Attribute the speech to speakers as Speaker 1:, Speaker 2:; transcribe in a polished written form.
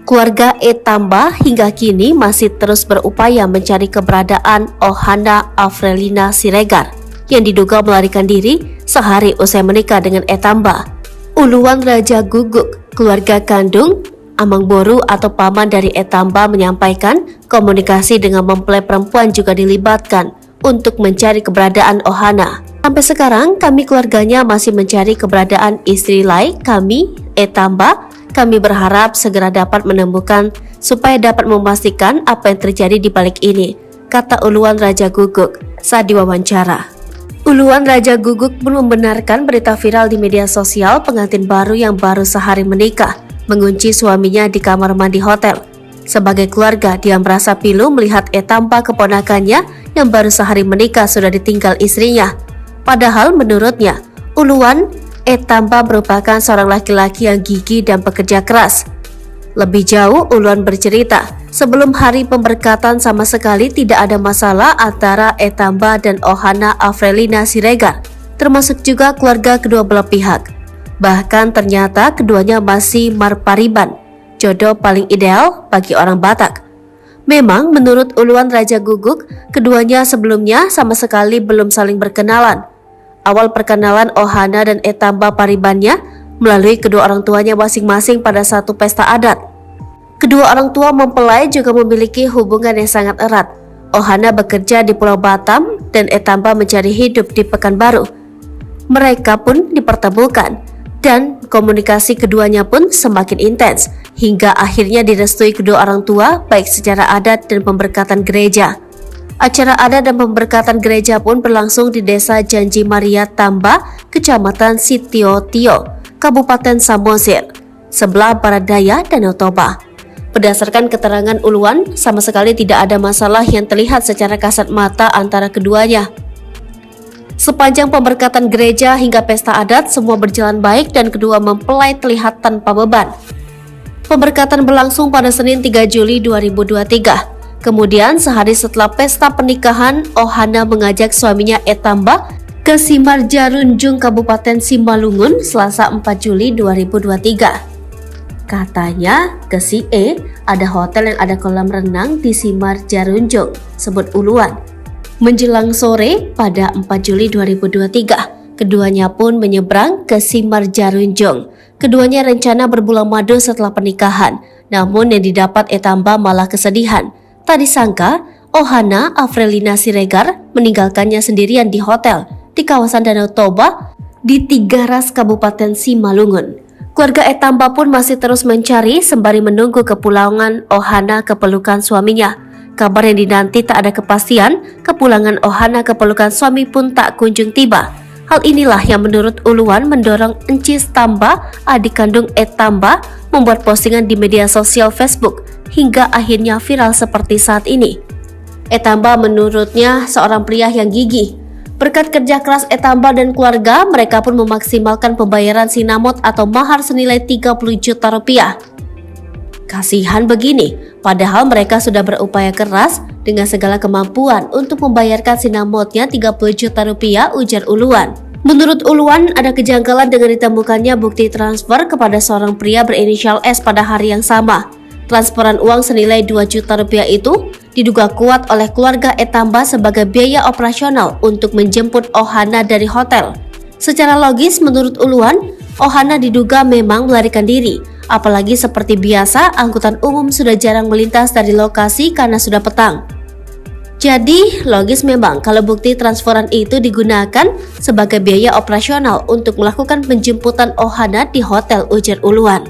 Speaker 1: Keluarga Etamba hingga kini masih terus berupaya mencari keberadaan Ohana Avrelina Siregar yang diduga melarikan diri sehari usai menikah dengan Etamba. Uluan Raja Guguk, keluarga kandung, amang boru atau paman dari Etamba menyampaikan komunikasi dengan mempelai perempuan juga dilibatkan untuk mencari keberadaan Ohana. Sampai sekarang kami keluarganya masih mencari keberadaan istri Lai kami, Etamba. Kami berharap segera dapat menemukan supaya dapat memastikan apa yang terjadi di balik ini, kata Uluan Raja Guguk saat diwawancara. Uluan Raja Guguk pun membenarkan berita viral di media sosial pengantin baru yang baru sehari menikah mengunci suaminya di kamar mandi hotel. Sebagai keluarga, dia merasa pilu melihat Etamba keponakannya yang baru sehari menikah sudah ditinggal istrinya. Padahal menurutnya, Uluan Etamba merupakan seorang laki-laki yang gigih dan pekerja keras. Lebih jauh, Uluan bercerita, sebelum hari pemberkatan sama sekali tidak ada masalah antara Etamba dan Ohana Avrelina Siregar, termasuk juga keluarga kedua belah pihak. Bahkan ternyata keduanya masih marpariban, jodoh paling ideal bagi orang Batak. Memang menurut Uluan Raja Guguk, keduanya sebelumnya sama sekali belum saling berkenalan. Awal perkenalan Ohana dan Etamba Paribannya melalui kedua orang tuanya masing-masing pada satu pesta adat. Kedua orang tua mempelai juga memiliki hubungan yang sangat erat. Ohana bekerja di Pulau Batam dan Etamba mencari hidup di Pekanbaru. Mereka pun dipertemukan dan komunikasi keduanya pun semakin intens hingga akhirnya direstui kedua orang tua baik secara adat dan pemberkatan gereja. Acara adat dan pemberkatan gereja pun berlangsung di Desa Janji Maria Tamba, Kecamatan Sitio-Tio, Kabupaten Samosir, sebelah barat daya Danau Toba. Berdasarkan keterangan Uluan, sama sekali tidak ada masalah yang terlihat secara kasat mata antara keduanya. Sepanjang pemberkatan gereja hingga pesta adat, semua berjalan baik dan kedua mempelai terlihat tanpa beban. Pemberkatan berlangsung pada Senin 3 Juli 2023. Kemudian sehari setelah pesta pernikahan, Ohana mengajak suaminya Etamba ke Simarjarunjung, Kabupaten Simalungun, Selasa 4 Juli 2023. Katanya ke si E ada hotel yang ada kolam renang di Simarjarunjung, sebut Uluan. Menjelang sore pada 4 Juli 2023, keduanya pun menyeberang ke Simarjarunjung. Keduanya rencana berbulan madu setelah pernikahan, namun yang didapat Etamba malah kesedihan. Tak disangka, Ohana Avrelina Siregar meninggalkannya sendirian di hotel di kawasan Danau Toba di Tigaras, Kabupaten Simalungun. Keluarga Etamba pun masih terus mencari sembari menunggu kepulangan Ohana ke pelukan suaminya. Kabar yang dinanti tak ada kepastian, kepulangan Ohana ke pelukan suami pun tak kunjung tiba. Hal inilah yang menurut Uluan mendorong Encis Tamba, adik kandung Etamba, membuat postingan di media sosial Facebook hingga akhirnya viral seperti saat ini. Etamba menurutnya seorang pria yang gigih. Berkat kerja keras Etamba dan keluarga, mereka pun memaksimalkan pembayaran sinamot atau mahar senilai 30 juta rupiah. Kasihan begini, padahal mereka sudah berupaya keras dengan segala kemampuan untuk membayarkan sinamotnya 30 juta rupiah, ujar Uluan. Menurut Uluan, ada kejanggalan dengan ditemukannya bukti transfer kepada seorang pria berinisial S pada hari yang sama. Transferan uang senilai 2 juta rupiah itu diduga kuat oleh keluarga Etamba sebagai biaya operasional untuk menjemput Ohana dari hotel. Secara logis, menurut Uluan, Ohana diduga memang melarikan diri. Apalagi seperti biasa, angkutan umum sudah jarang melintas dari lokasi karena sudah petang. Jadi, logis memang kalau bukti transferan itu digunakan sebagai biaya operasional untuk melakukan penjemputan Ohana di hotel, ujar Uluan.